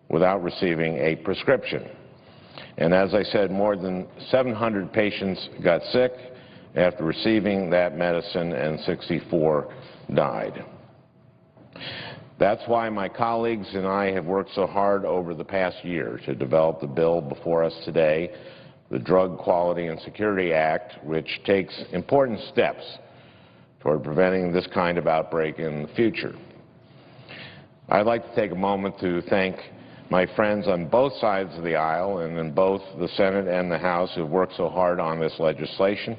without receiving a prescription. And as I said, more than 700 patients got sick after receiving that medicine and 64 died. That's why my colleagues and I have worked so hard over the past year to develop the bill before us today, the Drug Quality and Security Act, which takes important steps toward preventing this kind of outbreak in the future. I'd like to take a moment to thank my friends on both sides of the aisle and in both the Senate and the House who have worked so hard on this legislation.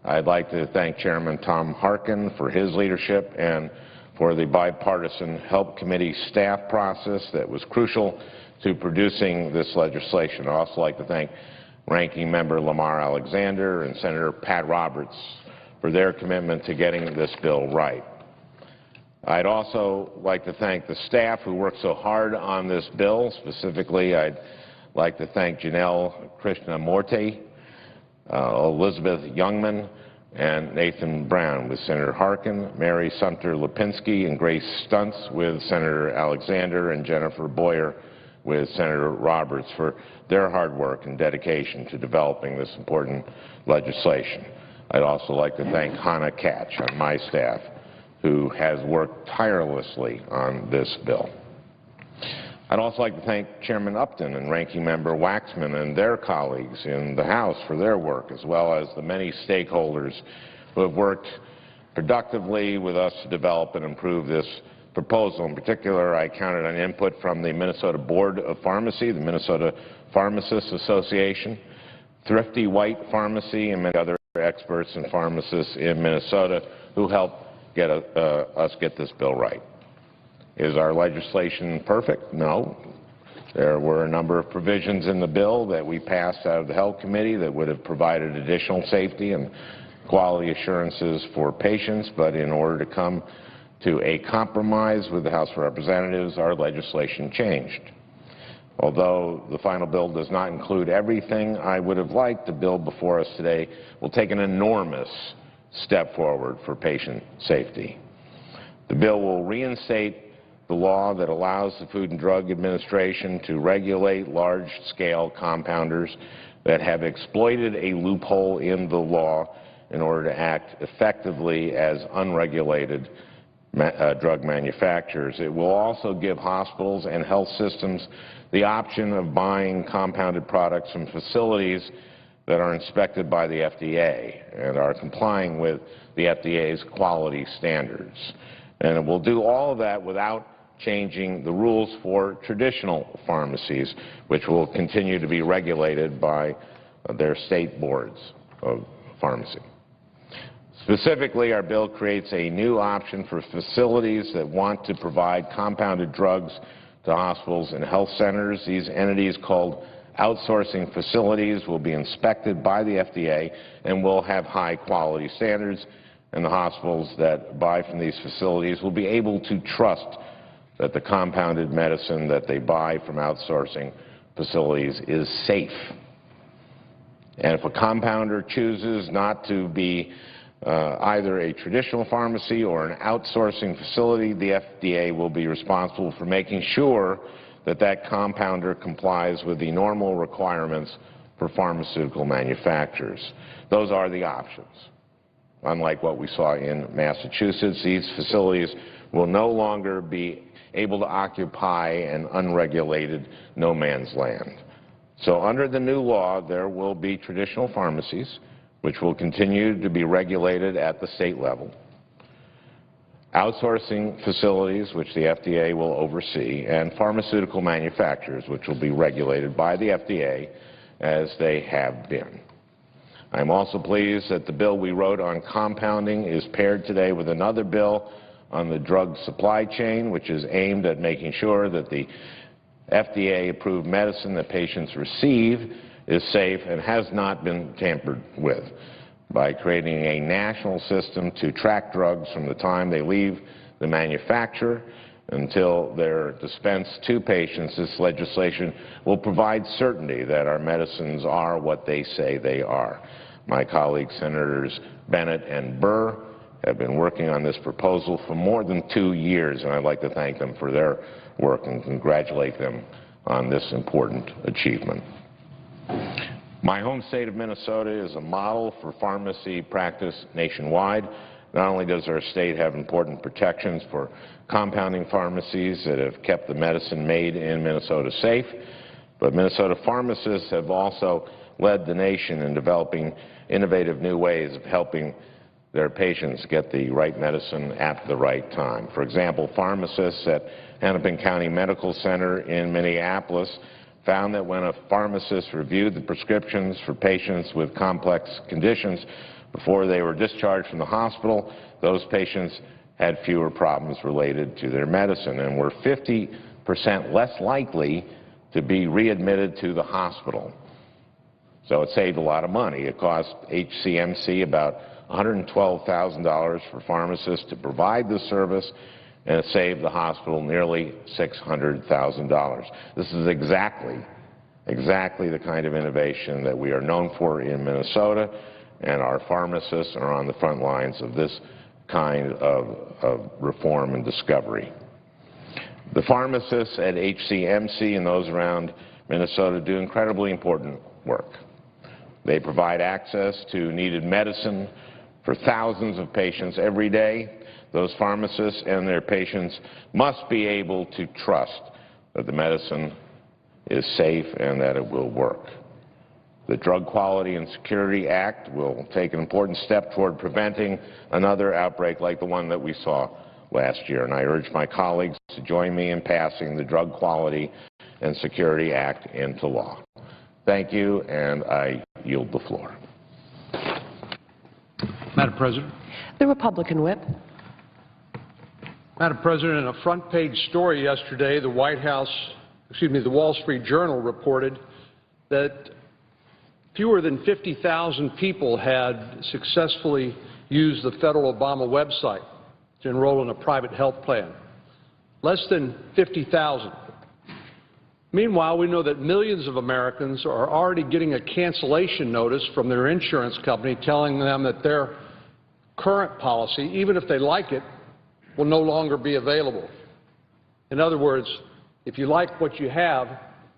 I'd like to thank Chairman Tom Harkin for his leadership and for the bipartisan Help Committee staff process that was crucial to producing this legislation. I'd also like to thank Ranking Member Lamar Alexander and Senator Pat Roberts for their commitment to getting this bill right. I'd also like to thank the staff who worked so hard on this bill. Specifically, I'd like to thank Janelle Krishnamurti, Elizabeth Youngman, and Nathan Brown with Senator Harkin, Mary Sumter Lipinski and Grace Stuntz with Senator Alexander, and Jennifer Boyer with Senator Roberts for their hard work and dedication to developing this important legislation. I'd also like to thank Hannah Katch on my staff, who has worked tirelessly on this bill. I'd also like to thank Chairman Upton and Ranking Member Waxman and their colleagues in the House for their work, as well as the many stakeholders who have worked productively with us to develop and improve this proposal. In particular, I counted on input from the Minnesota Board of Pharmacy, the Minnesota Pharmacists Association, Thrifty White Pharmacy, and many other experts and pharmacists in Minnesota who helped us get this bill right. Is our legislation perfect? No. There were a number of provisions in the bill that we passed out of the Health Committee that would have provided additional safety and quality assurances for patients, but in order to come to a compromise with the House of Representatives, our legislation changed. Although the final bill does not include everything I would have liked, the bill before us today will take an enormous step forward for patient safety. The bill will reinstate the law that allows the Food and Drug Administration to regulate large-scale compounders that have exploited a loophole in the law in order to act effectively as unregulated drug manufacturers. It will also give hospitals and health systems the option of buying compounded products from facilities that are inspected by the FDA and are complying with the FDA's quality standards. And it will do all of that without changing the rules for traditional pharmacies, which will continue to be regulated by their state boards of pharmacy. Specifically, our bill creates a new option for facilities that want to provide compounded drugs to hospitals and health centers. These entities, called outsourcing facilities, will be inspected by the FDA and will have high quality standards. and the hospitals that buy from these facilities will be able to trust that the compounded medicine that they buy from outsourcing facilities is safe. And if a compounder chooses not to be either a traditional pharmacy or an outsourcing facility, the FDA will be responsible for making sure that that compounder complies with the normal requirements for pharmaceutical manufacturers. Those are the options. Unlike what we saw in Massachusetts, these facilities will no longer be able to occupy an unregulated no man's land. So under the new law, there will be traditional pharmacies, which will continue to be regulated at the state level, outsourcing facilities, which the FDA will oversee, and pharmaceutical manufacturers, which will be regulated by the FDA as they have been. I'm also pleased that the bill we wrote on compounding is paired today with another bill on the drug supply chain, which is aimed at making sure that the FDA-approved medicine that patients receive is safe and has not been tampered with, by creating a national system to track drugs from the time they leave the manufacturer until they're dispensed to patients. This legislation will provide certainty that our medicines are what they say they are. My colleagues, Senators Bennett and Burr, have been working on this proposal for more than 2 years, and I'd like to thank them for their work and congratulate them on this important achievement. My home state of Minnesota is a model for pharmacy practice nationwide. Not only does our state have important protections for compounding pharmacies that have kept the medicine made in Minnesota safe, but Minnesota pharmacists have also led the nation in developing innovative new ways of helping their patients get the right medicine at the right time. For example, pharmacists at Hennepin County Medical Center in Minneapolis found that when a pharmacist reviewed the prescriptions for patients with complex conditions before they were discharged from the hospital, those patients had fewer problems related to their medicine and were 50% less likely to be readmitted to the hospital. So it saved a lot of money. It cost HCMC about $112,000 for pharmacists to provide this service, and it saved the hospital nearly $600,000. This is exactly the kind of innovation that we are known for in Minnesota, and our pharmacists are on the front lines of this kind of reform and discovery. The pharmacists at HCMC and those around Minnesota do incredibly important work. They provide access to needed medicine for thousands of patients every day. Those pharmacists and their patients must be able to trust that the medicine is safe and that it will work. The Drug Quality and Security Act will take an important step toward preventing another outbreak like the one that we saw last year, and I urge my colleagues to join me in passing the Drug Quality and Security Act into law. Thank you, and I yield the floor. Madam President. The Republican whip. Madam President, in a front-page story yesterday, the Wall Street Journal reported that fewer than 50,000 people had successfully used the federal Obama website to enroll in a private health plan. Less than 50,000. Meanwhile, we know that millions of Americans are already getting a cancellation notice from their insurance company telling them that their current policy, even if they like it, will no longer be available. In other words, if you like what you have,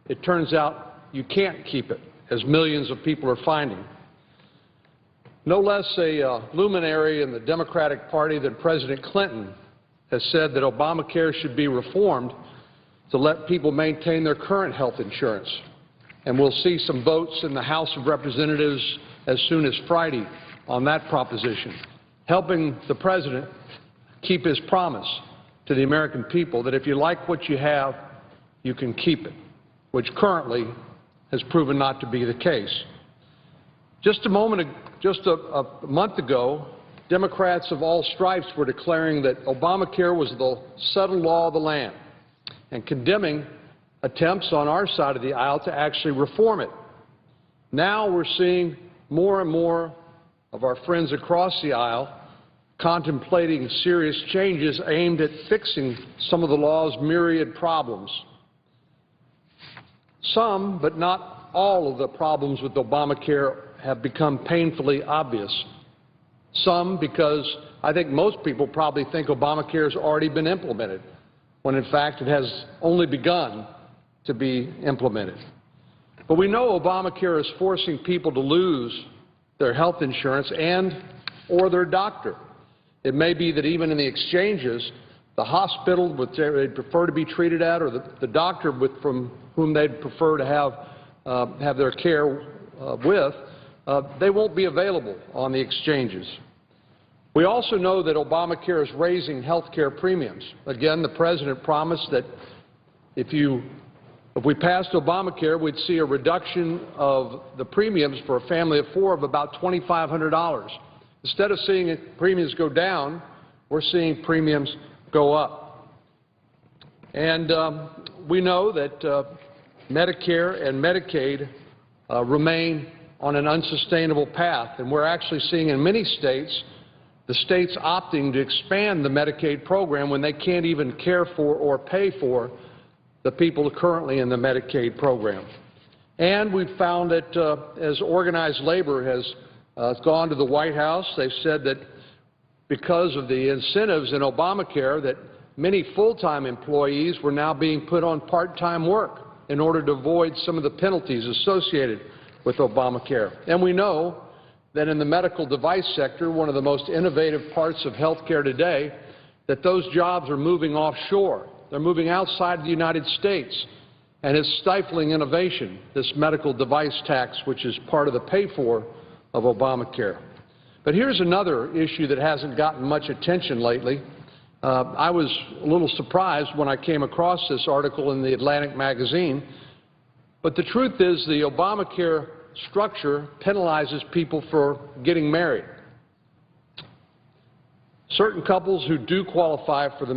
it turns out you can't keep it, as millions of people are finding. No less a luminary in the Democratic Party than President Clinton has said that Obamacare should be reformed to let people maintain their current health insurance. And we'll see some votes in the House of Representatives as soon as Friday on that proposition, helping the President keep his promise to the American people that if you like what you have, you can keep it, which currently has proven not to be the case. Just a month ago, Democrats of all stripes were declaring that Obamacare was the settled law of the land and condemning attempts on our side of the aisle to actually reform it. Now we're seeing more and more of our friends across the aisle contemplating serious changes aimed at fixing some of the law's myriad problems. Some, but not all, of the problems with Obamacare have become painfully obvious. Some because I think most people probably think Obamacare has already been implemented, when in fact it has only begun to be implemented. But we know Obamacare is forcing people to lose their health insurance or their doctor. It may be that even in the exchanges, the hospital they'd prefer to be treated at, or the doctor from whom they'd prefer to have their care with, they won't be available on the exchanges. We also know that Obamacare is raising health care premiums. Again, the President promised that if we passed Obamacare, we'd see a reduction of the premiums for a family of four of about $2,500. Instead of seeing premiums go down, we're seeing premiums go up. And we know that Medicare and Medicaid remain on an unsustainable path, and we're actually seeing in many states the states opting to expand the Medicaid program when they can't even care for or pay for the people currently in the Medicaid program. And we've found that as organized labor has gone to the White House, they've said that because of the incentives in Obamacare, that many full-time employees were now being put on part-time work in order to avoid some of the penalties associated with Obamacare. And we know that in the medical device sector, one of the most innovative parts of health care today, that those jobs are moving offshore. They're moving outside the United States, and it's stifling innovation, this medical device tax, which is part of the pay-for of Obamacare. But here's another issue that hasn't gotten much attention lately. I was a little surprised when I came across this article in the Atlantic magazine, but the truth is the Obamacare structure penalizes people for getting married. Certain couples who do qualify for the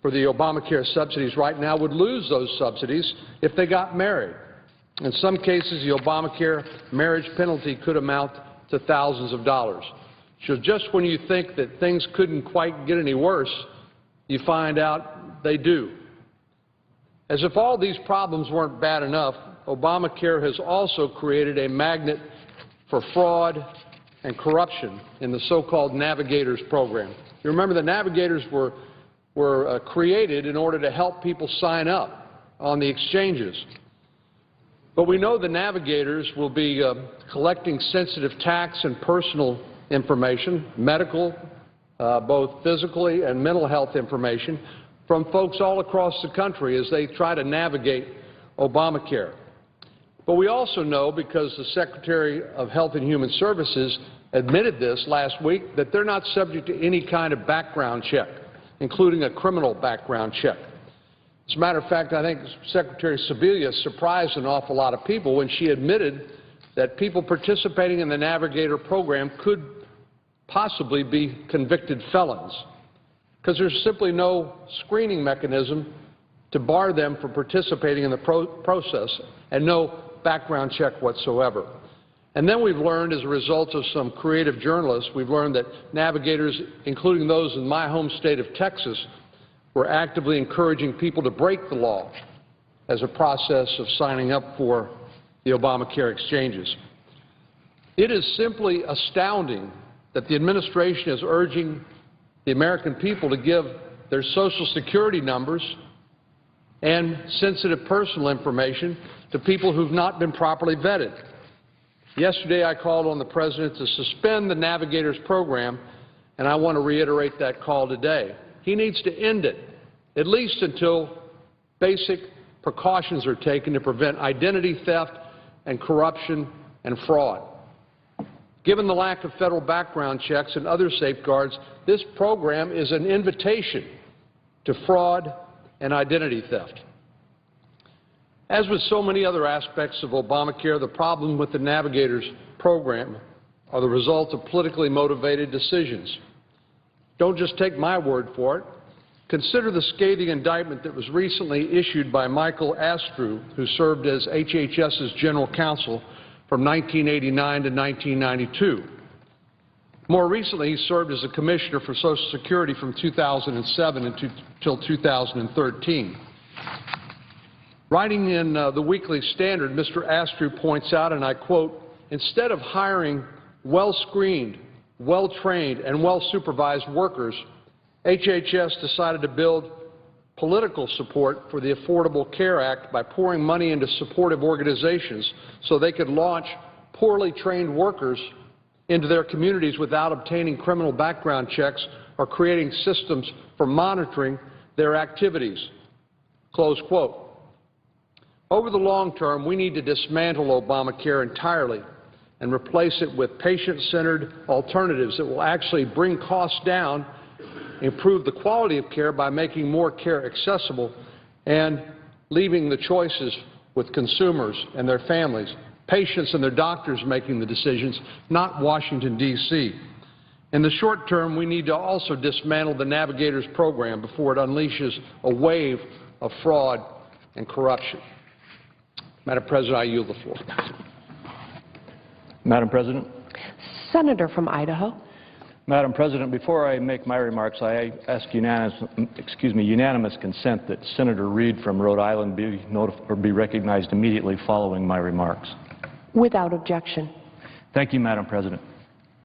Obamacare subsidies right now would lose those subsidies if they got married. In some cases, the Obamacare marriage penalty could amount to thousands of dollars. So just when you think that things couldn't quite get any worse, you find out they do. As if all these problems weren't bad enough, Obamacare has also created a magnet for fraud and corruption in the so-called Navigators program. You remember the Navigators were created in order to help people sign up on the exchanges. But we know the Navigators will be collecting sensitive tax and personal information, medical, both physically and mental health information, from folks all across the country as they try to navigate Obamacare. But we also know, because the Secretary of Health and Human Services admitted this last week, that they're not subject to any kind of background check, including a criminal background check. As a matter of fact, I think Secretary Sebelius surprised an awful lot of people when she admitted that people participating in the Navigator program could possibly be convicted felons, because there's simply no screening mechanism to bar them from participating in the process, and no background check whatsoever. And then we've learned, as a result of some creative journalists, we've learned that Navigators, including those in my home state of Texas, were actively encouraging people to break the law as a process of signing up for the Obamacare exchanges. It is simply astounding that the administration is urging the American people to give their Social Security numbers and sensitive personal information to people who've not been properly vetted. Yesterday, I called on the President to suspend the Navigators program, and I want to reiterate that call today. He needs to end it, at least until basic precautions are taken to prevent identity theft and corruption and fraud. Given the lack of federal background checks and other safeguards, this program is an invitation to fraud and identity theft. As with so many other aspects of Obamacare, the problem with the Navigators program are the result of politically motivated decisions. Don't just take my word for it. Consider the scathing indictment that was recently issued by Michael Astrew, who served as HHS's general counsel from 1989 to 1992. More recently, he served as a commissioner for Social Security from 2007 until 2013. Writing in the Weekly Standard, Mr. Astrew points out, and I quote, "Instead of hiring well-screened, well-trained, and well-supervised workers, HHS decided to build political support for the Affordable Care Act by pouring money into supportive organizations so they could launch poorly trained workers into their communities without obtaining criminal background checks or creating systems for monitoring their activities." Close quote. Over the long term, we need to dismantle Obamacare entirely and replace it with patient-centered alternatives that will actually bring costs down, improve the quality of care by making more care accessible, and leaving the choices with consumers and their families, patients and their doctors making the decisions, not Washington, D.C. In the short term, we need to also dismantle the Navigators program before it unleashes a wave of fraud and corruption. Madam President, I yield the floor. Madam President. Senator from Idaho. Madam President, before I make my remarks, I ask unanimous consent that Senator Reid from Rhode Island be recognized immediately following my remarks. Without objection. Thank you, Madam President.